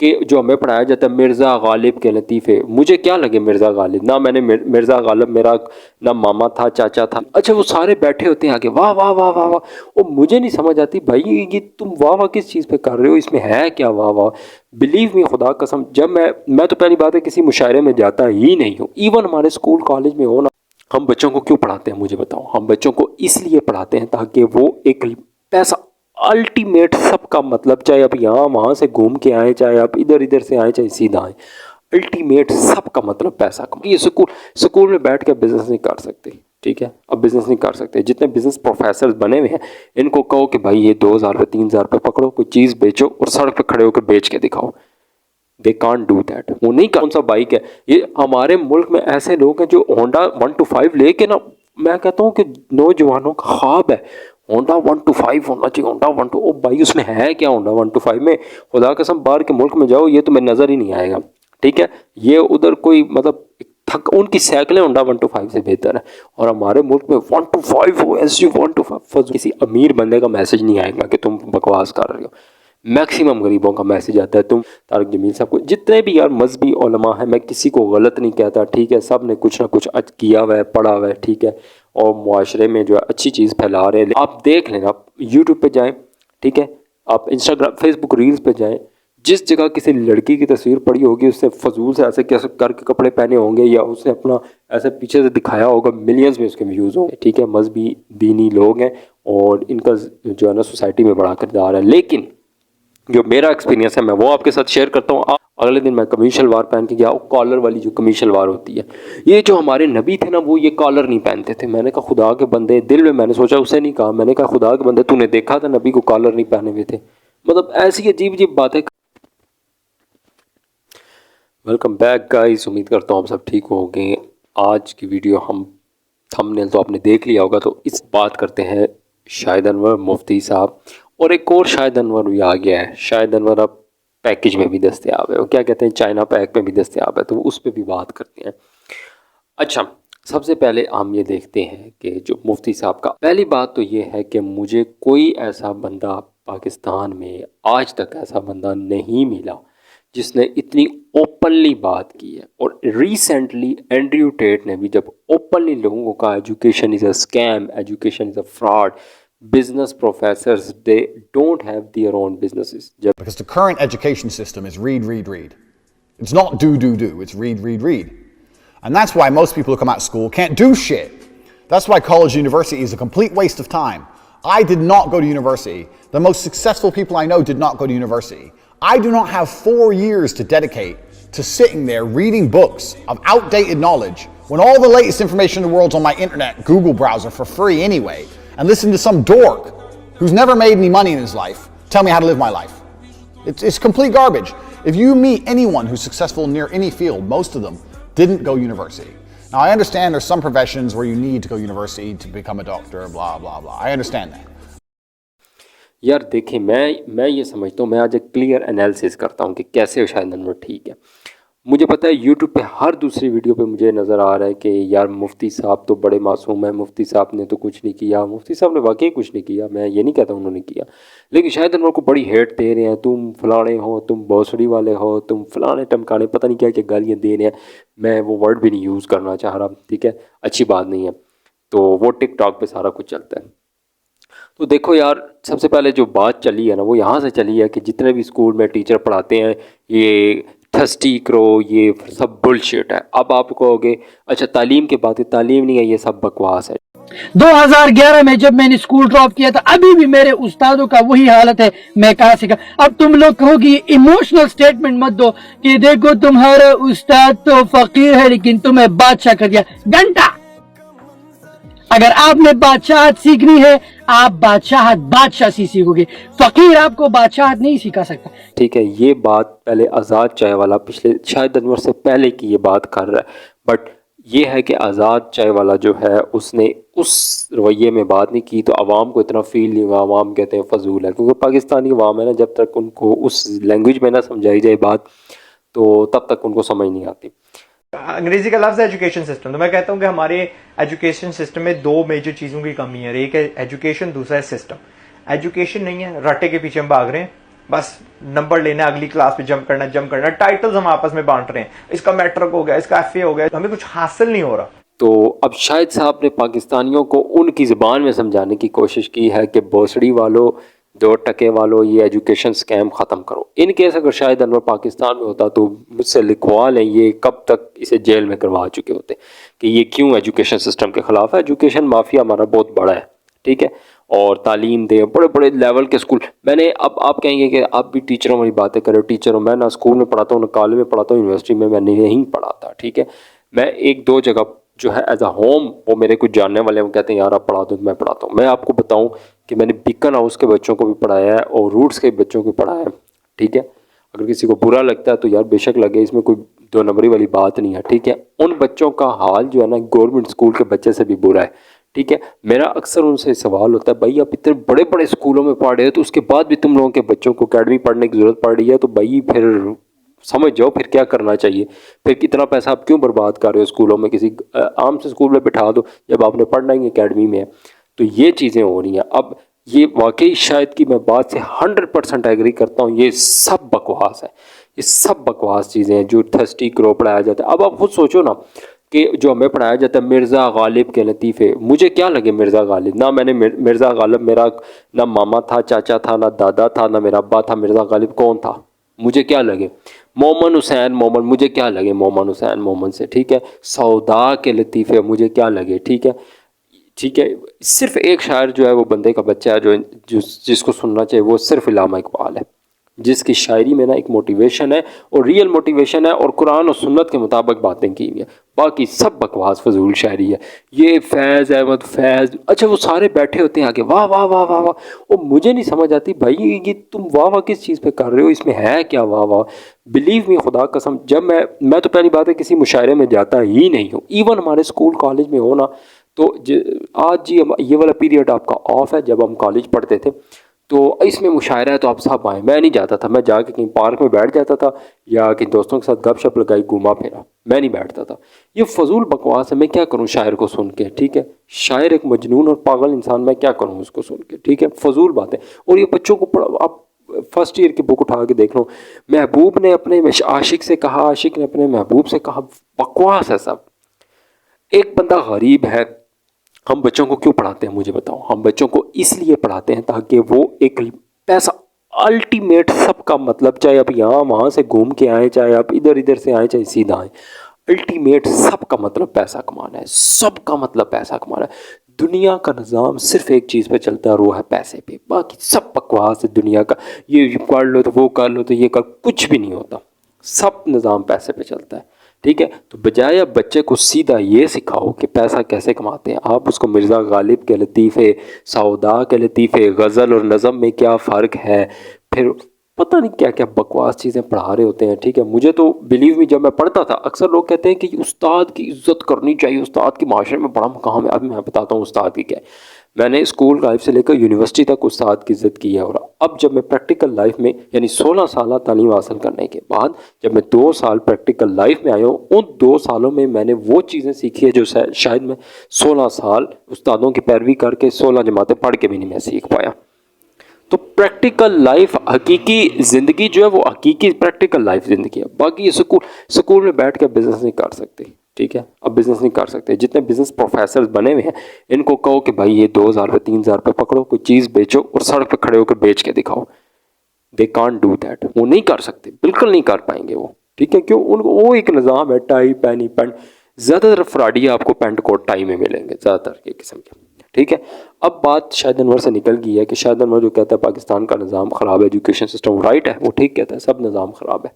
कि जो हमें पढ़ाया जाता है मिर्ज़ा गालिब के लतीफ़े, मुझे क्या लगे मिर्ज़ा गालिब, ना मैंने मिर्ज़ा गालिब मेरा ना मामा था चाचा था। अच्छा वो सारे बैठे होते हैं आगे, वाह वाह वाह वाह वाह, वो मुझे नहीं समझ आती भाई ये तुम वाह वाह किस चीज़ पे कर रहे हो, इसमें है क्या वाह वाह। बिलीव मी खुदा कसम, जब मैं तो पहली बात है किसी मुशायरे में जाता ही नहीं हूँ। इवन हमारे स्कूल कॉलेज में हो ना, हम बच्चों को क्यों पढ़ाते हैं मुझे बताओ, हम बच्चों को इसलिए पढ़ाते हैं ताकि वो एक पैसा अल्टीमेट सबका मतलब, चाहे आप यहाँ वहाँ से घूम के आए, चाहे आप इधर इधर से आए, चाहे सीधा आए, अल्टीमेट सबका मतलब पैसा कमाना। ये स्कूल में बैठ के बिजनेस नहीं कर सकते, ठीक है, अब बिजनेस नहीं कर सकते। जितने बिजनेस प्रोफेसर बने हुए हैं इनको कहो कि भाई ये 2000 रुपये 3000 रुपये पकड़ो, कोई चीज़ बेचो और सड़क पे खड़े होकर बेच के दिखाओ। दे कांट डू दैट, वो नहीं। कौन सा बाइक है ये, हमारे मुल्क में ऐसे लोग हैं जो होंडा 125 लेके ना, मैं कहता हूँ कि नौजवानों का ख्वाब है होंडा 125 होना चाहिए, होंडा 12। ओ भाई उसमें है क्या होंडा 125 में, खुदा कसम बाहर के मुल्क में जाओ ये तुम्हें नज़र ही नहीं आएगा, ठीक है। ये उधर कोई मतलब थक, उनकी साइकिलें होंडा 125 से बेहतर है, और हमारे मुल्क में 125 हो, SU 125। किसी अमीर बंदे का मैसेज नहीं आएगा कि तुम बकवास कर रहे हो, मैक्सिमम गरीबों का मैसेज आता है। तुम तारिक जमील साहब को, जितने भी यार मजहबी उलमा है, मैं किसी को गलत नहीं कहता, ठीक है, सब ने कुछ ना कुछ किया हुआ है, पढ़ा हुआ है, ठीक है, और मुआशरे में जो है अच्छी चीज़ फैला रहे हैं। आप देख लेना, आप यूट्यूब पे जाएं, ठीक है, आप इंस्टाग्राम फेसबुक रील्स पे जाएं, जिस जगह किसी लड़की की तस्वीर पड़ी होगी, उससे फजूल से ऐसे कैसे करके कपड़े पहने होंगे, या उसने अपना ऐसे पीछे से दिखाया होगा, मिलियंस में उसके व्यूज़ होंगे, ठीक है। मजहबी दीनी लोग हैं और इनका जो है ना सोसाइटी में बड़ा किरदार है। लेकिन जो मेरा एक्सपीरियंस है मैं वो आपके साथ शेयर करता हूँ। अगले दिन मैं कमीज शलवार पहन के गया, कॉलर वाली जो कमीज शलवार होती है, ये जो हमारे नबी थे ना वो ये कॉलर नहीं पहनते थे। मैंने कहा खुदा के बंदे, दिल में मैंने सोचा, उसे नहीं कहा, मैंने कहा खुदा के बंदे तूने देखा था नबी को कॉलर नहीं पहने हुए थे, मतलब ऐसी अजीब अजीब बातें। वेलकम बैक गाइस, उम्मीद करता हूँ आप सब ठीक होंगे। आज की वीडियो हम थंबनेल तो आपने देख लिया होगा, तो इस बात करते हैं शाहिद अनवर मुफ्ती साहब, और एक और शाहिद अनवर भी आ गया है। शाहिद अनवर अब पैकेज में भी दस्तयाब है, वो क्या कहते हैं चाइना पैक में भी दस्तयाब है, तो उस पर भी बात करते हैं। अच्छा, सबसे पहले हम ये देखते हैं कि जो मुफ्ती साहब का, पहली बात तो ये है कि मुझे कोई ऐसा बंदा पाकिस्तान में आज तक ऐसा बंदा नहीं मिला जिसने इतनी ओपनली बात की है। और रिसेंटली एंड्रयू टेट ने भी जब ओपनली लोगों को कहा education is a scam, education is a fraud, business professors, they don't have their own businesses. Because the current education system is read, read, read. It's not do, do, do. It's read, read, read. And that's why most people who come out of school can't do shit. That's why college and university is a complete waste of time. I did not go to university. The most successful people I know did not go to university. I do not have 4 years to dedicate to sitting there reading books of outdated knowledge when all the latest information in the world's on my internet Google browser for free anyway. And listen to some dork who's never made any money in his life tell me how to live my life. It's complete garbage. If you meet anyone who's successful near any field, most of them didn't go university. Now I understand there's some professions where you need to go university to become a doctor, blah blah blah. I understand that. यार देखिए, मैं ये समझता हूँ, मैं आज एक clear analysis करता हूँ कि कैसे शाहिद अनवर ठीक है। मुझे पता है यूट्यूब पे हर दूसरी वीडियो पे मुझे नज़र आ रहा है कि यार मुफ्ती साहब तो बड़े मासूम हैं, मुफ्ती साहब ने तो कुछ नहीं किया, मुफ्ती साहब ने वाकई कुछ नहीं किया, मैं ये नहीं कहता उन्होंने किया, लेकिन शाहिद अनवर को बड़ी हेट दे रहे हैं, तुम फलाने हो, तुम भोसड़ी वाले हो, तुम फलाने टमकाने, पता नहीं क्या क्या गालियाँ दे रहे हैं। मैं वो वर्ड भी नहीं यूज़ करना चाह रहा, ठीक है, अच्छी बात नहीं है। तो वो टिकटॉक पे सारा कुछ चलता है। तो देखो यार, सबसे पहले जो बात चली है ना वो यहाँ से चली है कि जितने भी स्कूल में टीचर पढ़ाते हैं ये थर्स्टी करो, ये सब बुलशिट है। अब आप कहोगे अच्छा तालीम की बात है, तालीम नहीं है, ये सब बकवास है। 2011 में जब मैंने स्कूल ड्रॉप किया था, अभी भी मेरे उस्तादों का वही हालत है, मैं कहाँ से अब तुम लोग कहोगे इमोशनल स्टेटमेंट मत दो कि देखो तुम्हारा उस्ताद तो फकीर है लेकिन तुम्हें बादशाह कर दिया। घंटा, अगर आपने बादशाहत सीखनी है आप बादशाह से सीखोगे, फकीर आपको बादशाहत नहीं सिखा सकता। ठीक है, ये बात पहले आज़ाद चाय वाला पिछले शाहिद अनवर से पहले की ये बात कर रहा है, बट ये है कि आज़ाद चाय वाला जो है उसने उस रवैये में बात नहीं की तो आवाम को इतना फील नहीं हुआ। आवाम कहते हैं फजूल है, क्योंकि पाकिस्तानी आवाम है ना, जब तक उनको उस लैंग्वेज में ना समझाई जाए बात तो तब तक उनको समझ नहीं आती। अंग्रेजी का लफ्ज़ है एजुकेशन सिस्टम। तो मैं कहता हूँ कि हमारे एजुकेशन सिस्टम में 2 मेजर चीज़ों की कमी है, एक है एजुकेशन, दूसरा है सिस्टम। एजुकेशन नहीं है, रट्टे के पीछे हम भाग रहे हैं, बस नंबर लेना, अगली क्लास में जंप करना, टाइटल्स हम आपस में बांट रहे हैं, इसका मैट्रिक हो गया, इसका एफए हो गया, हमें कुछ हासिल नहीं हो रहा। तो अब शाहिद साहब ने पाकिस्तानियों को उनकी ज़बान में समझाने की कोशिश की है कि भोसड़ी वालों, 2 टके वालों, ये एजुकेशन स्कैम ख़त्म करो। इन केस अगर शाहिद अनवर पाकिस्तान में होता तो मुझसे लिखवा लें ये कब तक इसे जेल में करवा चुके होते कि ये क्यों एजुकेशन सिस्टम के ख़िलाफ़ है। एजुकेशन माफिया हमारा बहुत बड़ा है, ठीक है, और तालीम दे, बड़े बड़े लेवल के स्कूल। मैंने, अब आप कहेंगे कि आप भी टीचरों वाली बातें करो, टीचर हूँ मैं, ना स्कूल में पढ़ाता हूँ, ना कॉलेज में पढ़ाता हूँ, यूनिवर्सिटी में मैं नहीं पढ़ाता, ठीक है। मैं 1-2 जगह जो है एज अ होम, वो मेरे कुछ जानने वाले हैं, वो कहते हैं यार आप पढ़ा दो, मैं पढ़ाता हूँ। मैं आपको बताऊँ कि मैंने बीकन हाउस के बच्चों को भी पढ़ाया है और रूट्स के बच्चों को पढ़ाया है, ठीक है। अगर किसी को बुरा लगता है तो यार बेशक लगे, इसमें कोई 2 नंबरी वाली बात नहीं है, ठीक है। उन बच्चों का हाल जो है ना गवर्नमेंट स्कूल के बच्चे से भी बुरा है, ठीक है। मेरा अक्सर उनसे सवाल होता है, भाई आप इतने बड़े बड़े स्कूलों में पढ़ रहे हो तो उसके बाद भी तुम लोगों के बच्चों को अकेडमी पढ़ने की ज़रूरत पड़ रही है, तो भाई फिर समझ जाओ फिर क्या करना चाहिए। फिर कितना पैसा आप क्यों बर्बाद कर रहे हो स्कूलों में, किसी आम से स्कूल में बिठा दो जब आपने पढ़ना ही अकेडमी में है। तो ये चीज़ें हो रही हैं। अब ये वाकई शायद कि मैं बात से 100% एग्री करता हूँ, ये सब बकवास है, ये सब बकवास चीज़ें हैं जो थर्स्टी क्रो पढ़ाया जाता है। अब आप खुद सोचो ना कि जो हमें पढ़ाया जाता है मिर्ज़ा गालिब के लतीफ़े, मुझे क्या लगे मिर्ज़ा गालिब, ना मैंने मिर्ज़ा गालिब, मेरा ना मामा था, चाचा था, ना दादा था, ना मेरा अब्बा था। मिर्ज़ा गालिब कौन था, मुझे क्या लगे। मोमन हुसैन मोमन, मुझे क्या लगे मोमन हुसैन मोमन से, ठीक है। सौदा के लतीफ़े, मुझे क्या लगे, ठीक है, ठीक है। सिर्फ एक शायर जो है वो बंदे का बच्चा है जो जिसको सुनना चाहिए, वो सिर्फ इल्लामा इकबाल है, जिसकी शायरी में ना एक मोटिवेशन है और रियल मोटिवेशन है और कुरान और सुन्नत के मुताबिक बातें की हुई है। बाकी सब बकवास फजूल शायरी है। ये फैज़ अहमद फैज़, अच्छा वो सारे बैठे होते हैं आगे, वाह वाह वाह वाह वाह। वो मुझे नहीं समझ आती भाई ये तुम वाह वाह किस चीज़ पे कर रहे हो, इसमें है क्या वाह वाह। बिलीव मी खुदा कसम, जब मैं तो पहली बात है किसी मुशायरे में जाता ही नहीं हूँ। इवन हमारे स्कूल कॉलेज में हो ना तो आज जी ये वाला पीरियड आपका ऑफ है, जब हम कॉलेज पढ़ते थे तो इसमें मुशायरा है तो आप सब आए। मैं नहीं जाता था, मैं जाके कहीं पार्क में बैठ जाता था या कहीं दोस्तों के साथ गपशप लगाई, घूमा फिरा, मैं नहीं बैठता था। ये फजूल बकवास है, मैं क्या करूँ शायर को सुन के, ठीक है। शायर एक मजनून और पागल इंसान, मैं क्या करूँ उसको सुन के, ठीक है। फजूल बातें। और ये बच्चों को आप फर्स्ट ईयर की बुक उठा के देख लो, महबूब ने अपने आशिक से कहा, आशिक ने अपने महबूब से कहा, बकवास है सब। एक बंदा गरीब है, हम बच्चों को क्यों पढ़ाते हैं मुझे बताओ। हम बच्चों को इसलिए पढ़ाते हैं ताकि वो एक पैसा, अल्टीमेट सबका मतलब, चाहे आप यहाँ वहाँ से घूम के आए, चाहे आप इधर इधर से आए, चाहे सीधा आए, अल्टीमेट सबका मतलब पैसा कमाना है, सबका मतलब पैसा कमाना है। दुनिया का निज़ाम सिर्फ एक चीज़ पे चलता है, वो है पैसे पे। बाकी सब बकवास है दुनिया का, ये कर लो तो वो कर लो तो ये कर, कुछ भी नहीं होता, सब निज़ाम पैसे पे चलता है, ठीक है। तो बजाय अब बच्चे को सीधा ये सिखाओ कि पैसा कैसे कमाते हैं, आप उसको मिर्ज़ा गालिब के लतीफ़े, सौदा के लतीफ़े, गज़ल और नज़म में क्या फ़र्क है, फिर पता नहीं क्या क्या बकवास चीज़ें पढ़ा रहे होते हैं, ठीक है। मुझे तो बिलीव मी, जब मैं पढ़ता था अक्सर लोग कहते हैं कि उस्ताद की इज़्ज़त करनी चाहिए, उस्ताद की माशरे में बड़ा मकाम है। अब मैं बताता हूँ उस्ताद की क्या है। मैंने स्कूल लाइफ से लेकर यूनिवर्सिटी तक उस्ताद की इज़्ज़त की है, और अब जब मैं प्रैक्टिकल लाइफ में, यानी 16 साल तालीम हासिल करने के बाद जब मैं 2 साल प्रैक्टिकल लाइफ में आया हूँ, उन 2 सालों में मैंने वो चीज़ें सीखी है जो शायद मैं 16 साल उस्तादों की पैरवी करके 16 जमातें पढ़ के भी नहीं मैं सीख पाया। तो प्रैक्टिकल लाइफ, हकीकी ज़िंदगी जो है वो हकीकी प्रैक्टिकल लाइफ ज़िंदगी है। बाकी ये स्कूल में बैठ के बिज़नेस नहीं कर सकते, ठीक है। अब बिज़नेस नहीं कर सकते। जितने बिज़नेस प्रोफेसर बने हुए हैं इनको कहो कि भाई ये 2,000 रुपये 3,000 रुपये पकड़ो, कोई चीज़ बेचो और सड़क पर खड़े होकर बेच के दिखाओ। दे कांट डू दैट, वो नहीं कर सकते, बिल्कुल नहीं कर पाएंगे वो, ठीक है। क्यों, उनको वो एक निज़ाम है, टाई पैनी पैंट, ज़्यादातर फ्राडिया आपको पैंट कोट टाई में मिलेंगे ज़्यादातर ये किस्म के, ठीक है। अब बात शाहिद अनवर से निकल गई है कि शाहिद अनवर जो कहता है पाकिस्तान का निज़ाम ख़राब है, एजुकेशन सिस्टम, राइट है, वो ठीक कहता है, सब निज़ाम ख़राब है,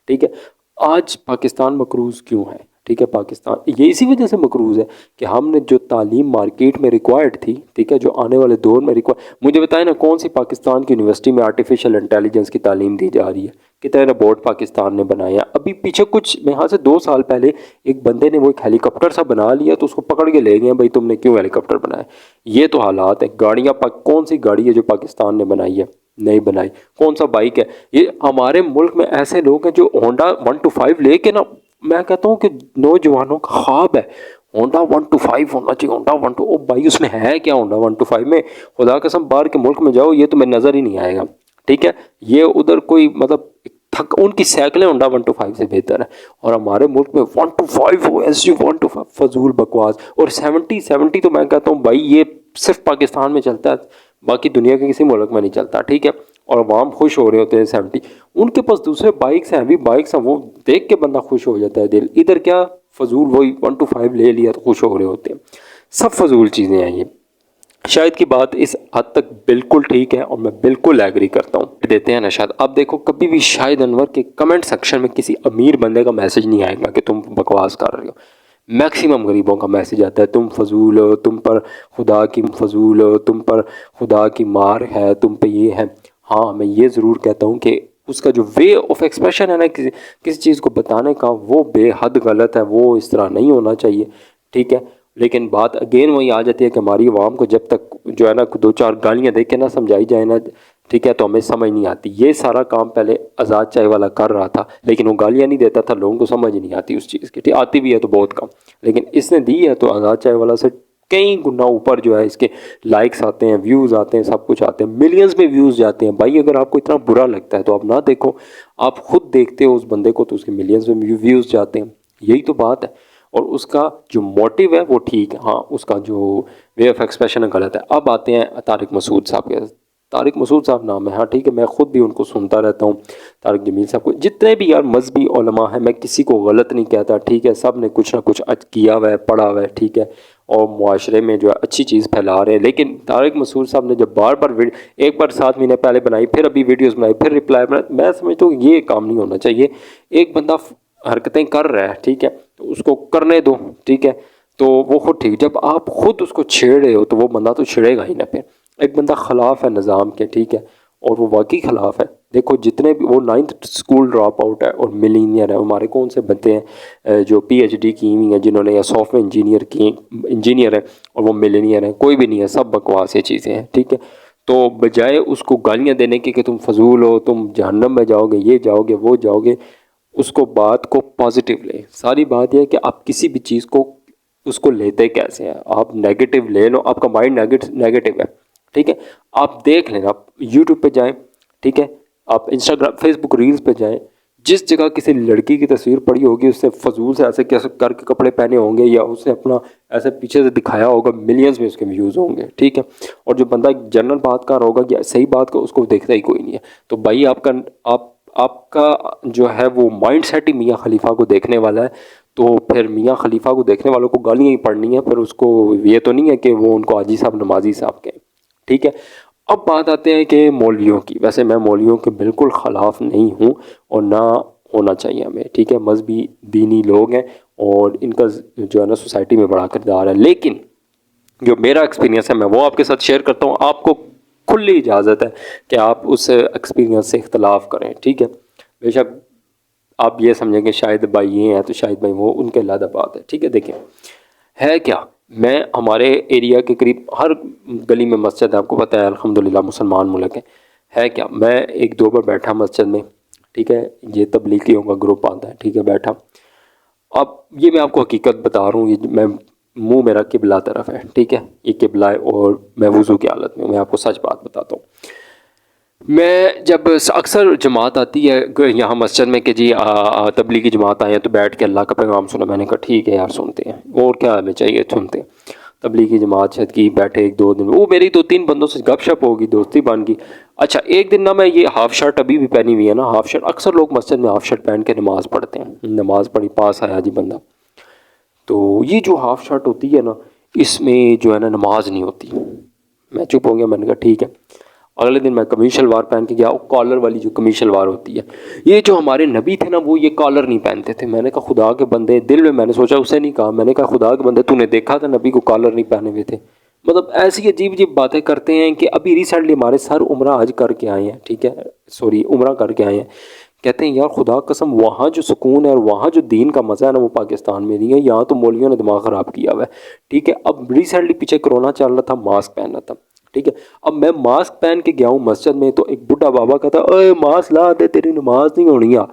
ठीक है। आज पाकिस्तान मकरूज़ क्यों है, ठीक है। पाकिस्तान ये इसी वजह से मकरूज़ है कि हमने जो तालीम मार्केट में रिक्वायर्ड थी, ठीक है, जो आने वाले दौर में मुझे बताएं ना कौन सी पाकिस्तान की यूनिवर्सिटी में आर्टिफिशियल इंटेलिजेंस की तालीम दी जा रही है, कितने रोबोट पाकिस्तान ने बनाया। अभी पीछे कुछ यहाँ से 2 साल पहले एक बंदे ने वो एक हेलीकॉप्टर सा बना लिया तो उसको पकड़ के ले गए, भाई तुमने क्यों हेलीकॉप्टर बनाया। ये तो हालात है। गाड़ियाँ, कौन सी गाड़ी है जो पाकिस्तान ने बनाई है, नहीं बनाई। कौन सा बाइक है, ये हमारे मुल्क में ऐसे लोग हैं जो होंडा 125 लेके ना, मैं कहता हूँ कि नौजवानों का ख्वाब है होंडा 125 होना चाहिए, होंडा 12। ओ भाई उसमें है क्या होंडा 125 में, खुदा कसम बाहर के मुल्क में जाओ ये तुम्हें नज़र ही नहीं आएगा। ठीक है। ये उधर कोई मतलब थक उनकी साइकिलें होंडा 125 से बेहतर है, और हमारे मुल्क में 125 हो SU 125 फजूल बकवास। और 70 तो मैं कहता हूँ भाई ये सिर्फ पाकिस्तान में चलता है, बाकी दुनिया के किसी मुल्क में नहीं चलता, ठीक है। और अवाम खुश हो रहे होते हैं 70, उनके पास दूसरे बाइक्स हैं, अभी बाइक्स हैं, वो देख के बंदा खुश हो जाता है दिल। इधर क्या फजूल वही 125 ले लिया तो खुश हो रहे होते हैं, सब फजूल चीज़ें हैं ये। शायद की बात इस हद तक बिल्कुल ठीक है और मैं बिल्कुल एग्री करता हूँ, देते हैं ना शायद। अब देखो कभी भी शाहिद अनवर के कमेंट सेक्शन में किसी अमीर बंदे का मैसेज नहीं आएगा कि तुम बकवास कर रहे हो। मैक्सिमम गरीबों का मैसेज आता है तुम फजूल हो, तुम पर खुदा की फजूल हो, तुम पर खुदा की मार है, तुम पे ये है। हाँ मैं ये ज़रूर कहता हूँ कि उसका जो वे ऑफ एक्सप्रेशन है ना किसी चीज़ को बताने का, वो बेहद गलत है, वो इस तरह नहीं होना चाहिए, ठीक है। लेकिन बात अगेन वही आ जाती है कि हमारी आवाम को जब तक जो है ना 2-4 गालियाँ दे के ना समझाई जाए ना, ठीक है, तो हमें समझ नहीं आती। ये सारा काम पहले आज़ाद चाय वाला कर रहा था, लेकिन वो गालियाँ नहीं देता था, लोगों को समझ नहीं आती उस चीज़ की, ठीक आती भी है तो बहुत कम, लेकिन इसने दी है तो आज़ाद चाय वाला से कई गुना ऊपर जो है इसके लाइक्स आते हैं, व्यूज़ आते हैं, सब कुछ आते हैं, मिलियंस में व्यूज़ जाते हैं। भाई अगर आपको इतना बुरा लगता है तो आप ना देखो, आप खुद देखते हो उस बंदे को तो उसके मिलियंस में व्यूज़ जाते हैं, यही तो बात है। और उसका जो मोटिव है वो ठीक है, हाँ उसका जो वे ऑफ एक्सप्रेशन है गलत है। अब आते हैं तारिक मसूद साहब के। तारिक मसूद साहब नाम है, हाँ ठीक है, मैं ख़ुद भी उनको सुनता रहता हूँ, तारिक जमील साहब को। जितने भी यार मजहबी उलमा है, मैं किसी को गलत नहीं कहता, ठीक है, सब ने कुछ ना कुछ किया हुआ है, पढ़ा हुआ है, ठीक है, और मुआशरे में जो है अच्छी चीज़ फैला रहे हैं। लेकिन तारिक मसूद साहब ने जब बार बार एक बार 7 महीने पहले बनाई, फिर अभी वीडियोज़ बनाई, फिर रिप्लाई बनाई, मैं समझता हूँ ये काम नहीं होना चाहिए। एक बंदा हरकतें कर रहा है, ठीक है, तो उसको करने दो, ठीक है, तो वो खुद ठीक। जब आप खुद उसको छेड़ रहे हो तो वो बंदा तो छिड़ेगा ही ना। फिर एक बंदा ख़िलाफ़ है निज़ाम के, ठीक है, और वो वाकई ख़िलाफ़ है। देखो जितने भी वो 9th स्कूल ड्रॉप आउट है और मिलीनियर है, हमारे कौन से बच्चे हैं जो PhD की हुई हैं, जिन्होंने या सॉफ्टवेयर इंजीनियर है और वो मिलीनियर है, कोई भी नहीं है, सब बकवास ये चीज़ें हैं, ठीक है। तो बजाय उसको गालियाँ देने की कि तुम फजूल हो, तुम जहन्नम में जाओगे, ये जाओगे, वो जाओगे, उसको बात को पॉजिटिव ले। सारी बात यह है कि आप किसी भी चीज़ को उसको लेते कैसे हैं। आप नेगेटिव ले लो, आपका माइंड नेगेटिव है, ठीक है, आप देख लेना, आप यूट्यूब पे जाएं, ठीक है, आप इंस्टाग्राम फेसबुक रील्स पे जाएं, जिस जगह किसी लड़की की तस्वीर पड़ी होगी, उससे फजूल से ऐसे कैसे करके कपड़े पहने होंगे या उसने अपना ऐसे पीछे से दिखाया होगा, मिलियंस में उसके व्यूज़ होंगे, ठीक है। और जो बंदा जनरल बात कर रहा होगा या सही बात का, उसको देखता ही कोई नहीं है। तो भाई आपका जो है वो माइंड सेट ही मियाँ खलीफा को देखने वाला है, तो फिर मियाँ खलीफा को देखने वालों को गालियाँ ही पढ़नी है, फिर उसको ये तो नहीं है कि वो उनको हाजी साहब नमाजी साहब कहें, ठीक है। अब बात आते हैं कि मौलवियों की। वैसे मैं मौलवियों के बिल्कुल ख़िलाफ़ नहीं हूँ और ना होना चाहिए हमें, ठीक है, मजहबी दीनी लोग हैं और इनका जो है ना सोसाइटी में बड़ा किरदार है। लेकिन जो मेरा एक्सपीरियंस है मैं वो आपके साथ शेयर करता हूँ। आपको खुली इजाज़त है कि आप उस एक्सपीरियंस से इख्तलाफ करें, ठीक है। बेशक आप ये समझेंगे शायद भाई ये हैं तो शायद भाई वो, उनके अलग बात है, ठीक है। देखें है क्या, मैं हमारे एरिया के करीब हर गली में मस्जिद है, आपको पता है अल्हम्दुलिल्लाह मुसलमान मुल्क है क्या। मैं 1-2 बार बैठा मस्जिद में, ठीक है, ये तबलीगियों का ग्रुप आता है, ठीक है, बैठा। अब ये मैं आपको हकीकत बता रहा हूँ, ये मैं मुंह मेरा किबला तरफ है, ठीक है, ये किबला है और मैं वज़ू की हालत में, मैं आपको सच बात बताता हूँ। मैं जब अक्सर जमात आती है यहाँ मस्जिद में कि जी तबलीगी जमात आए हैं तो बैठ के अल्लाह का पैगाम सुना, मैंने कहा ठीक है यार सुनते हैं, और क्या हमें चाहिए, सुनते हैं। तबलीगी जमात शायद की बैठे 1-2 दिन, वो मेरी 2-3 बंदों से गपशप होगी, दोस्ती बन गई। अच्छा एक दिन ना मैं ये हाफ़ शर्ट अभी भी पहनी हुई है ना, हाफ़ शर्ट, अक्सर लोग मस्जिद में हाफ़ शर्ट पहन के नमाज़ पढ़ते हैं, नमाज़ पढ़ी, पास आया जी बंदा, तो ये जो हाफ़ शर्ट होती है ना, इसमें जो है ना नमाज नहीं होती। मैं चुप हो गया, मैंने कहा ठीक है। अगले दिन मैं कमीज शलवार पहन के गया, वो कॉलर वाली जो कमीज शलवार होती है, ये जो हमारे नबी थे ना वो ये कॉलर नहीं पहनते थे। मैंने कहा खुदा के बंदे, दिल में मैंने सोचा, उसे नहीं कहा, मैंने कहा खुदा के बंदे तूने देखा था नबी को कॉलर नहीं पहने हुए थे। मतलब ऐसी अजीब अजीब बातें करते हैं कि अभी रिसेंटली हमारे सर उम्रा हज करके आए हैं, ठीक है, सॉरी उम्रा करके आए हैं, कहते हैं यार खुदा कसम वहाँ जो सुकून है और वहाँ जो दीन का मज़ा है ना वो पाकिस्तान में नहीं है, यहाँ तो मौलवियों ने दिमाग ख़राब किया हुआ है, ठीक है। अब रिसेंटली पीछे कोरोना चल रहा था, मास्क पहनना था, ठीक है। अब मैं मास्क पहन के गया हूँ मस्जिद में, तो एक बुढ़ा बाबा कहता ओए मास्क ला दे, तेरी नमाज नहीं होनी है,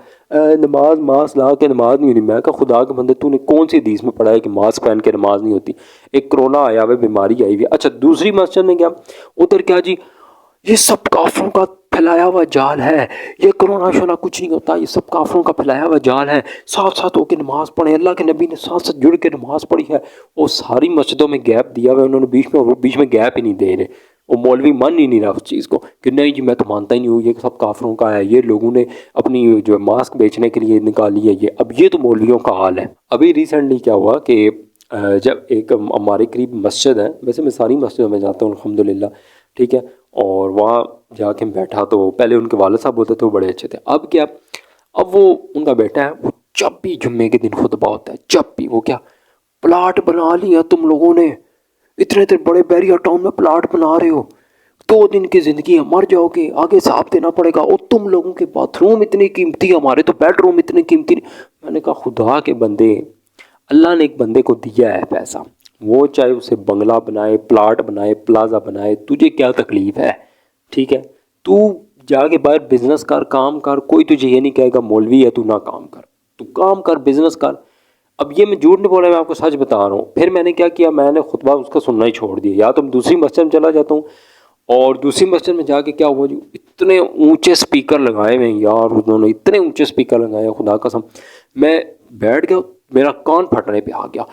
नमाज मास्क ला के नमाज नहीं होनी। मैं कहा खुदा के बंदे तूने कौन सी हदीस में पढ़ा है कि मास्क पहन के नमाज नहीं होती। एक कोरोना आया हुआ, बीमारी आई हुई। अच्छा दूसरी मस्जिद में गया, उधर क्या जी, ये सब काफिरों का फैलाया हुआ जाल है, ये कोरोना शोना कुछ नहीं होता, ये सब काफरों का फैलाया हुआ जाल है, साथ साथ होकर नमाज पढ़े, अल्लाह के नबी ने साथ साथ जुड़ के नमाज पढ़ी है। वो सारी मस्जिदों में गैप दिया हुआ है उन्होंने बीच में, वो बीच में गैप ही नहीं दे रहे। वो मौलवी मान ही नहीं रहा उस चीज़ को कि नहीं जी मैं तो मानता ही नहीं हूँ, ये सब काफरों का है, ये लोगों ने अपनी जो मास्क बेचने के लिए निकाली है ये। अब ये तो मौलवियों का हाल है। अभी रिसेंटली क्या हुआ कि जब एक हमारे करीब मस्जिद है, वैसे मैं सारी मस्जिदों में जाता हूँ अल्हम्दुलिल्लाह, ठीक है, और वहाँ जाके बैठा तो पहले उनके वालिद साहब होते थे, वो बड़े अच्छे थे। अब क्या, अब वो उनका बेटा है, वो जब भी जुम्मे के दिन खुतबा होता है, जब भी वो क्या प्लाट बना लिया तुम लोगों ने, इतने इतने बड़े बैरिया टाउन में प्लाट बना रहे हो, 2 दिन की ज़िंदगी है, मर जाओगे, आगे साफ देना पड़ेगा, और तुम लोगों के बाथरूम इतने कीमती, हमारे तो बेडरूम इतने कीमती। मैंने कहा खुदा के बंदे, अल्लाह ने एक बंदे को दिया है पैसा, वो चाहे उसे बंगला बनाए, प्लाट बनाए, प्लाजा बनाए, तुझे क्या तकलीफ़ है, ठीक है, तू जाके बाहर बिजनेस कर, काम कर, कोई तुझे ये नहीं कहेगा मौलवी है तू ना काम कर, तू काम कर, बिजनेस कर। अब ये मैं झूठ नहीं बोल रहा, मैं आपको सच बता रहा हूँ। फिर मैंने क्या किया, मैंने खुतबा उसका सुनना ही छोड़ दिया, या तो मैं दूसरी मस्जिद में चला जाता हूँ, और दूसरी मस्जिद में जाके क्या हुआ जी, इतने ऊंचे स्पीकर लगाए हुए हैं यार, उन्होंने इतने ऊंचे स्पीकर लगाए, खुदा कसम मैं बैठ गया, मेरा कान फटने पे आ गया।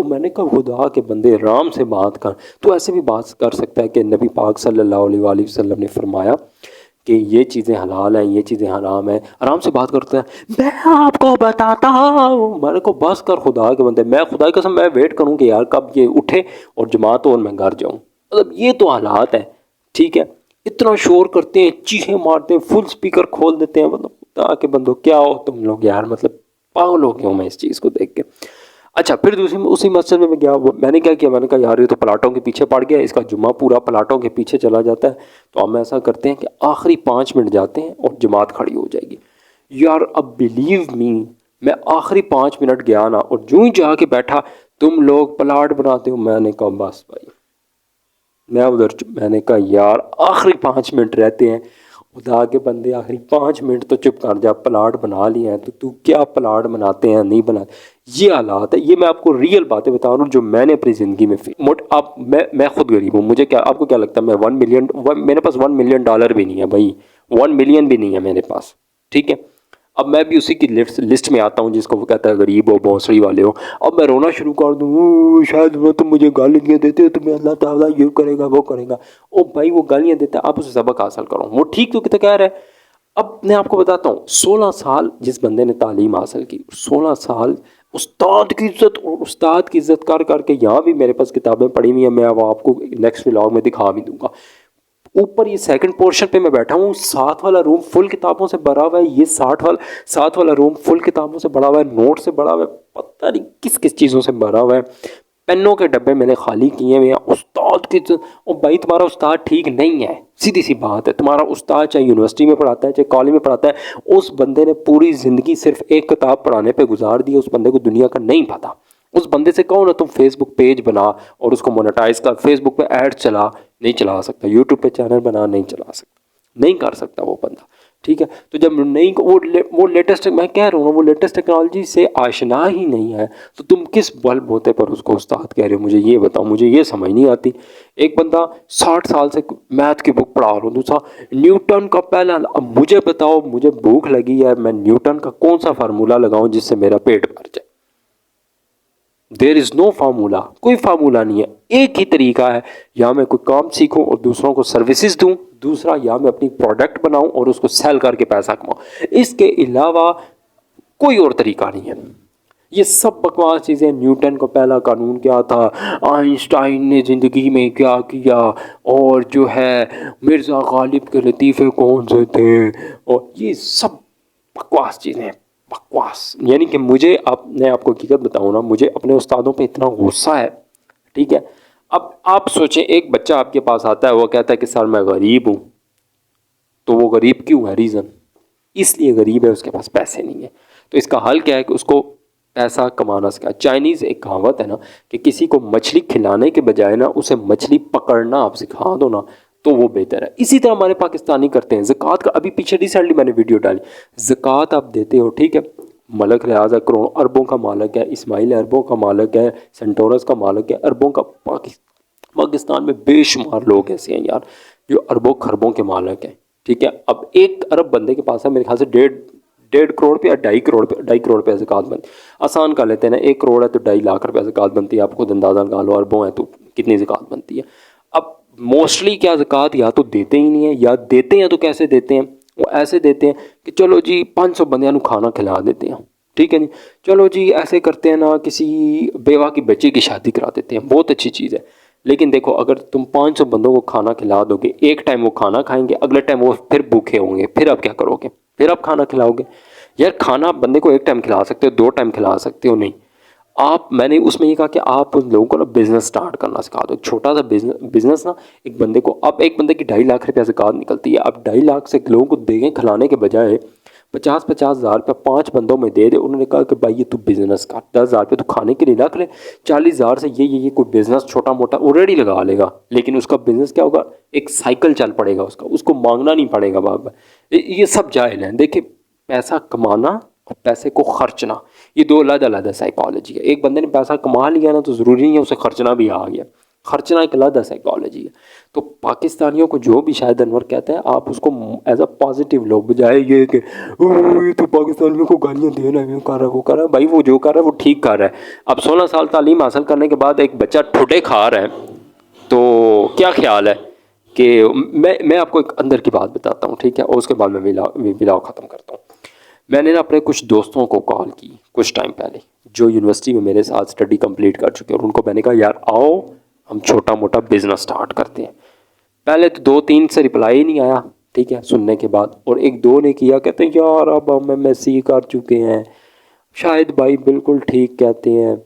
मैंने कहा खुदा के बंदे आराम से बात कर, तो ऐसे भी बात कर सकता है कि नबी पाक सल्लल्लाहु अलैहि वसल्लम ने फरमाया कि ये चीज़ें हलाल हैं, ये चीज़ें हराम हैं, आराम से बात करता है। मैं आपको बताता हूँ, मैंने को बस कर खुदा के बंदे, मैं खुदा की कसम मैं वेट करूँ कि यार कब ये उठे और जमात हो और मैं घर जाऊँ। मतलब ये तो हालात है, ठीक है, इतना शोर करते हैं, चीखें मारते हैं, फुल स्पीकर खोल देते हैं, मतलब खुदा के बंदो क्या हो तुम लोग यार, मतलब पागल हो गया हूँ मैं इस चीज़ को देख के। अच्छा, फिर दूसरी उसी मस्जिद में मैं गया, मैंने क्या किया, मैंने कहा यार ये तो प्लाटों के पीछे पड़ गया, इसका जुम्मा पूरा प्लाटों के पीछे चला जाता है, तो हम ऐसा करते हैं कि आखिरी 5 मिनट जाते हैं और जमात खड़ी हो जाएगी। यार अब बिलीव मी, मैं आखिरी 5 मिनट गया ना, और जो ही जाके बैठा, तुम लोग प्लाट बनाते हो, मैंने कहा बस भाई, मैं उधर, मैंने कहा यार आखिरी 5 मिनट रहते हैं, खुदा के बंदे आखिरी 5 मिनट तो चुप कर जा, प्लाट बना लिए हैं तो तू क्या प्लाट बनाते हैं नहीं बना। ये हालात है, ये मैं आपको रियल बातें बता रहा हूँ जो मैंने अपनी ज़िंदगी में आप मैं खुद गरीब हूँ, मुझे क्या, आपको क्या लगता है मैं 1 मिलियन, मेरे पास $1 मिलियन भी नहीं है भाई, 1 मिलियन भी नहीं है मेरे पास, ठीक है। अब मैं भी उसी की लिस्ट में आता हूँ जिसको वो कहता है गरीब हो, भोंसड़ी वाले हो। अब मैं रोना शुरू कर दूँ, शायद वो तुम मुझे गालियाँ देते हो, तुम्हें अल्लाह ताला ये करेगा वो करेगा। ओ भाई वो गालियाँ देता है, आप उसे सबक हासिल करो, वो ठीक तो कितना कह रहा है। अब मैं आपको बताता हूँ, 16 साल जिस बंदे ने तालीम हासिल की, 16 साल उस्ताद की इज्जत, और उस्ताद की इज्जत कर करके, यहाँ भी मेरे पास किताबें पढ़ी हुई हैं, मैं अब आपको नेक्स्ट व्लॉग में दिखा भी दूंगा। ऊपर ये सेकंड पोर्शन पे मैं बैठा हूँ, 7 वाला रूम फुल किताबों से भरा हुआ है, ये 7 वाला रूम फुल किताबों से भरा हुआ है, नोट से भरा हुआ है, पता नहीं किस किस चीज़ों से भरा हुआ है, पेनों के डब्बे मैंने खाली किए हुए हैं। उस्ताद की, और भाई तुम्हारा उस्ताद ठीक नहीं है, सीधी सी बात है, तुम्हारा उस्ताद चाहे यूनिवर्सिटी में पढ़ाता है चाहे कॉलेज में पढ़ाता है, उस बंदे ने पूरी ज़िंदगी सिर्फ एक किताब पढ़ाने पर गुजार दी, उस बंदे को दुनिया का नहीं पता। उस बंदे से कहो ना तुम फेसबुक पेज बना और उसको मोनेटाइज कर, फेसबुक पे ऐड चला, नहीं चला सकता, यूट्यूब पे चैनल बना, नहीं चला सकता, नहीं कर सकता वो बंदा, ठीक है। तो जब नहीं वो लेटेस्ट, मैं कह रहा हूँ वो लेटेस्ट टेक्नोलॉजी से आशना ही नहीं है, तो तुम किस बल बोते पर उसको उस्ताद कह रहे हो, मुझे ये बताओ, मुझे ये समझ नहीं आती। एक बंदा 60 साल से मैथ की बुक पढ़ा रहा हूँ, दूसरा न्यूटन का पहला, अब मुझे बताओ, मुझे भूख लगी है, मैं न्यूटन का कौन सा फार्मूला लगाऊं जिससे मेरा पेट भर जाए। देयर इज़ नो फार्मूला, कोई फार्मूला नहीं है, एक ही तरीका है, या मैं कोई काम सीखूं और दूसरों को सर्विसेज दूं, दूसरा या मैं अपनी प्रोडक्ट बनाऊं और उसको सेल करके पैसा कमाऊं, इसके अलावा कोई और तरीका नहीं है। ये सब बकवास चीज़ें, न्यूटन का पहला कानून क्या था, आइंस्टाइन ने ज़िंदगी में क्या किया, और जो है मिर्ज़ा गालिब के लतीफ़े कौन से थे, और ये सब बकवास चीज़ें, बकवास। यानी कि मुझे, मैं आपको हकीकत बताऊँ ना, मुझे अपने उस्तादों पे इतना गुस्सा है, ठीक है। अब आप सोचें, एक बच्चा आपके पास आता है, वो कहता है कि सर मैं गरीब हूँ, तो वो गरीब क्यों है, रीज़न इसलिए गरीब है, उसके पास पैसे नहीं है। तो इसका हल क्या है कि उसको पैसा कमाना सिखा। चाइनीज़ एक कहावत है ना कि किसी को मछली खिलाने के बजाय ना उसे मछली पकड़ना आप सिखा दो ना, तो वो बेहतर है। इसी तरह हमारे पाकिस्तानी करते हैं ज़कात का, अभी पीछे रिसेंटली मैंने वीडियो डाली, ज़कात आप देते हो, ठीक है, मलक रियाज है, करोड़ों अरबों का मालिक है, इस्माइल अरबों का मालिक है, सेंटोरस का मालिक है, अरबों का, पाकिस्तान में बेशुमार लोग ऐसे हैं यार, जो अरबों खरबों के मालिक हैं, ठीक है। अब 1 अरब बंदे के पास है मेरे ख्याल से डेढ़ करोड़ पे या 2.5 करोड़ पे ज़कात बनती। आसान कर लेते हैं ना, 1 करोड़ है तो 2.5 लाख रुपये ज़कात बनती है। आप खुद अंदाज़ा लगा लो, अरबों है तो कितनी ज़कात बनती है। अब मोस्टली क्या ज़कात या तो देते ही नहीं है, या देते हैं तो कैसे देते हैं, वो ऐसे देते हैं कि चलो जी 500 बंदियां को खाना खिला देते हैं, ठीक है जी। चलो जी ऐसे करते हैं ना, किसी बेवा की बच्चे की शादी करा देते हैं, बहुत अच्छी चीज़ है। लेकिन देखो, अगर तुम 500 बंदों को खाना खिला दोगे, एक टाइम वो खाना खाएंगे, अगले टाइम वो फिर भूखे होंगे, फिर आप क्या करोगे? फिर आप खाना खिलाओगे? यार खाना बंदे को एक टाइम खिला सकते हो, 2 टाइम खिला सकते हो नहीं। मैंने उसमें ये कहा कि आप उन लोगों को ना बिजनेस स्टार्ट करना सिखा दो, एक छोटा सा बिजनेस ना। एक बंदे को, अब एक बंदे की 2.5 लाख रुपया ज़कात निकलती है। अब 2.5 लाख से लोगों को देंगे खिलाने के बजाय 50-50 हज़ार रुपया 5 बंदों में दे दे। उन्होंने कहा कि भाई ये तू बिजनेस का 10 हज़ार रुपये तू खाने के लिए रख ले, 40 हज़ार से ये कोई बिजनेस छोटा मोटा ऑलरेडी लगा लेगा। लेकिन उसका बिजनेस क्या होगा, एक साइकिल चल पड़ेगा उसका, उसको मांगना नहीं पड़ेगा बार बार। ये सब जायज़ है। देखिए, पैसा कमाना और पैसे को खर्चना, ये 2 अलग-अलग साइकोलॉजी है। एक बंदे ने पैसा कमा लिया ना तो ज़रूरी नहीं है उसे खर्चना भी आ गया। खर्चना एक अलग साइकोलॉजी है। तो पाकिस्तानियों को जो भी शायद अनवर कहते हैं, आप उसको एज अ पॉजिटिव लो, बजाय ये कि ये तो पाकिस्तानियों को गालियाँ दे रहा है, ये कर रहा है, वो कर रहा है। भाई वो जो कर रहा है वो ठीक कर रहा है। अब 16 साल तालीम हासिल करने के बाद एक बच्चा ठुडे खा रहा है, तो क्या ख्याल है कि मैं आपको एक अंदर की बात बताता हूँ, ठीक है, और उसके बाद मैं विलाव ख़त्म करता हूँ। मैंने ना अपने कुछ दोस्तों को कॉल की कुछ टाइम पहले, जो यूनिवर्सिटी में मेरे साथ स्टडी कंप्लीट कर चुके हैं, और उनको मैंने कहा यार आओ हम छोटा मोटा बिजनेस स्टार्ट करते हैं। पहले तो 2-3 से रिप्लाई ही नहीं आया, ठीक है, सुनने के बाद। और 1-2 ने किया, कहते हैं यार अब हम MSc कर चुके हैं, शायद भाई बिल्कुल ठीक कहते हैं,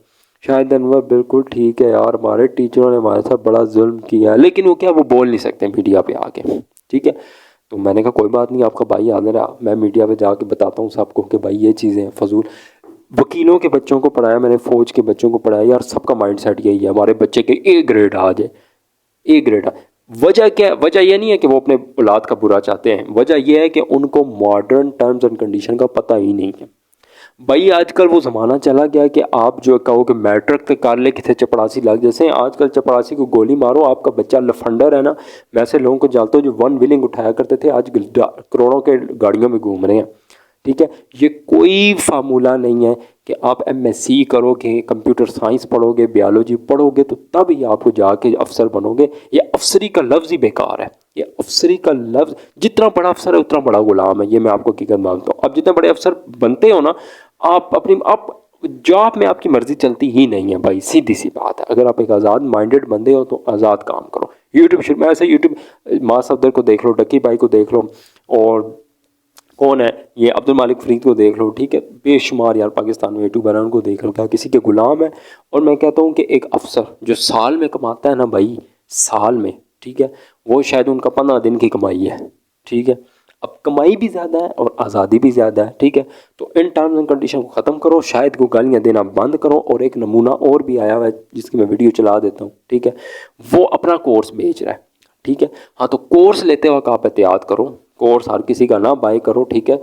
शायद अनवर बिल्कुल ठीक है यार, हमारे टीचरों ने हमारे साथ बड़ा जुल्म किया है। लेकिन वो क्या, वो बोल नहीं सकते मीडिया पे आके, ठीक है। तो मैंने कहा कोई बात नहीं, आपका भाई आने रहा, मैं मीडिया पे जाके बताता हूँ सबको कि भाई ये चीज़ें फजूल। वकीलों के बच्चों को पढ़ाया मैंने, फ़ौज के बच्चों को पढ़ाया, यार सबका माइंड सेट यही है, हमारे बच्चे के A ग्रेड आ जाए, A ग्रेड आ। वजह क्या? वजह ये नहीं है कि वो अपने औलाद का बुरा चाहते हैं, वजह यह है कि उनको मॉडर्न टर्म्स एंड कंडीशन का पता ही नहीं है। भाई आजकल वो ज़माना चला गया कि आप जो कहो कि मैट्रिक तक कर ले, कितने चपरासी लग, जैसे आजकल चपरासी को गोली मारो आपका बच्चा लफंडर है ना, वैसे लोगों को जानते हो जो 1 व्हीलिंग उठाया करते थे आज करोड़ों के गाड़ियों में घूम रहे हैं, ठीक है। ये कोई फार्मूला नहीं है कि आप MSc करोगे, कंप्यूटर साइंस पढ़ोगे, बायोलॉजी पढ़ोगे तो तब ही आपको जाके अफसर बनोगे। ये अफसरी का लफ्ज़ ही बेकार है। ये अफसरी का लफ्ज़, जितना बड़ा अफसर है उतना बड़ा गुलाम है, ये मैं आपको हकीकत मानता हूँ। अब जितने बड़े अफसर बनते हो ना, आप जॉब में आपकी मर्ज़ी चलती ही नहीं है भाई, सीधी सी बात है। अगर आप एक आज़ाद माइंडेड बंदे हो तो आज़ाद काम करो। यूट्यूब में ऐसे यूट्यूब माँ सफदर को देख लो, डक्की भाई को देख लो, और कौन है ये अब्दुल मालिक फरीद को देख लो, ठीक है, बेशुमार यार पाकिस्तान में यूट्यूबर हैं, उनको देख लो, क्या किसी के गुलाम है। और मैं कहता हूँ कि एक अफसर जो साल में कमाता है ना भाई, साल में, ठीक है, वो शायद उनका 15 दिन की कमाई है, ठीक है। अब कमाई भी ज़्यादा है और आज़ादी भी ज़्यादा है, ठीक है। तो इन टर्म्स एंड कंडीशन को ख़त्म करो, शायद को गालियाँ देना बंद करो। और एक नमूना और भी आया हुआ है जिसकी मैं वीडियो चला देता हूँ, ठीक है, वो अपना कोर्स बेच रहा है, ठीक है। हाँ, तो कोर्स लेते वक्त आप एहतियात करो, कोर्स हर किसी का ना बाय करो, ठीक है।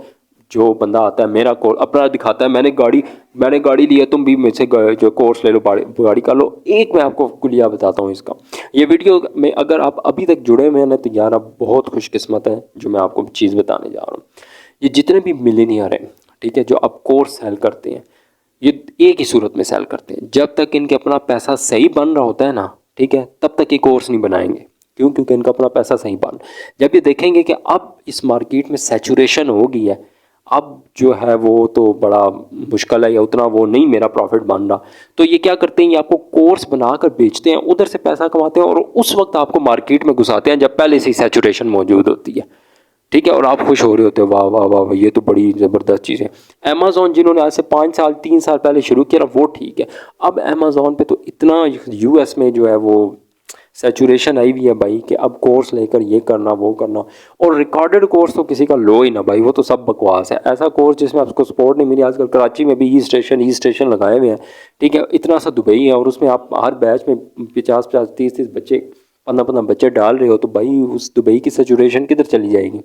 जो बंदा आता है मेरा कोर्स अपना दिखाता है, मैंने गाड़ी ली है, तुम भी मुझसे जो कोर्स ले लो, गाड़ी कर लो। एक मैं आपको कुलिया बताता हूँ इसका, ये वीडियो में अगर आप अभी तक जुड़े हुए हैं तो यार आप बहुत खुशकिस्मत हैं जो मैं आपको चीज़ बताने जा रहा हूँ। ये जितने भी मिलीनियर हैं, ठीक है, जो अब कोर्स सेल करते हैं, ये एक ही सूरत में सेल करते हैं, जब तक इनके अपना पैसा सही बन रहा होता है ना, ठीक है, तब तक ये कोर्स नहीं बनाएंगे। क्यों? क्योंकि इनका अपना पैसा सही बन, जब ये देखेंगे कि अब इस मार्केट में सैचुरेशन हो गई है, अब जो है वो तो बड़ा मुश्किल है या उतना वो नहीं मेरा प्रॉफिट बन रहा, तो ये क्या करते हैं, ये आपको कोर्स बनाकर बेचते हैं, उधर से पैसा कमाते हैं और उस वक्त आपको मार्केट में घुसाते हैं जब पहले से ही सैचुरेशन मौजूद होती है, ठीक है। और आप खुश हो रहे होते हो, वाह वाह वाह वाह, ये तो बड़ी ज़बरदस्त चीज़ है। अमेज़ॉन जिन्होंने आज से 5 साल 3 साल पहले शुरू किया ना, वो ठीक है। अब अमेज़ॉन पे तो इतना US में जो है वो सैचुरेशन आई हुई है भाई कि अब कोर्स लेकर ये करना वो करना, और रिकॉर्डेड कोर्स तो किसी का लो ही ना भाई, वो तो सब बकवास है। ऐसा कोर्स जिसमें आपको सपोर्ट नहीं मिली, आजकल कराची में भी ई स्टेशन लगाए हुए हैं, ठीक है, इतना सा दुबई है, और उसमें आप हर बैच में 50-50 30-30 बच्चे 15-15 बच्चे डाल रहे हो, तो भाई उस दुबई की सैचुरेशन किधर चली जाएगी,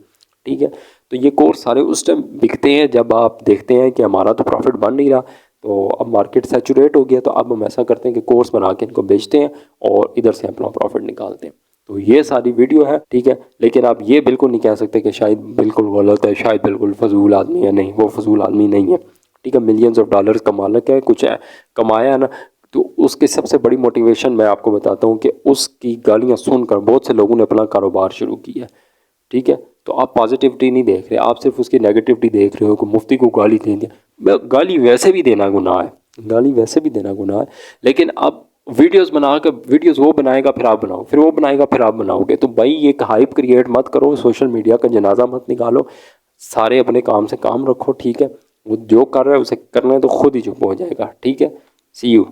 ठीक है। तो ये कोर्स सारे उस टाइम बिकते हैं जब आप देखते हैं कि हमारा तो प्रॉफिट बन नहीं रहा, तो अब मार्केट सैचुरेट हो गया, तो अब हम ऐसा करते हैं कि कोर्स बना के इनको बेचते हैं और इधर से अपना प्रॉफिट निकालते हैं। तो ये सारी वीडियो है, ठीक है। लेकिन आप ये बिल्कुल नहीं कह सकते कि शायद बिल्कुल गलत है, शायद बिल्कुल फजूल आदमी है। नहीं, वो फजूल आदमी नहीं है, ठीक है। मिलियंस ऑफ डॉलर्स का मालिक है, कुछ है, कमाया है ना। तो उसकी सबसे बड़ी मोटिवेशन मैं आपको बताता हूँ कि उसकी गालियाँ सुनकर बहुत से लोगों ने अपना कारोबार शुरू किया, ठीक है। तो आप पॉजिटिविटी नहीं देख रहे, आप सिर्फ उसकी नेगेटिविटी देख रहे हो कि मुफ्ती को गाली दे दिया। गाली वैसे भी देना गुनाह है, गाली वैसे भी देना गुनाह है, लेकिन अब वीडियोस बना कर, वीडियोस वो बनाएगा फिर आप बनाओ, फिर वो बनाएगा फिर आप बनाओगे। तो भाई ये हाइप क्रिएट मत करो, सोशल मीडिया का जनाजा मत निकालो, सारे अपने काम से काम रखो, ठीक है। वो जो कर रहा है उसे करना है तो खुद ही चुप हो जाएगा, ठीक है। सी यू।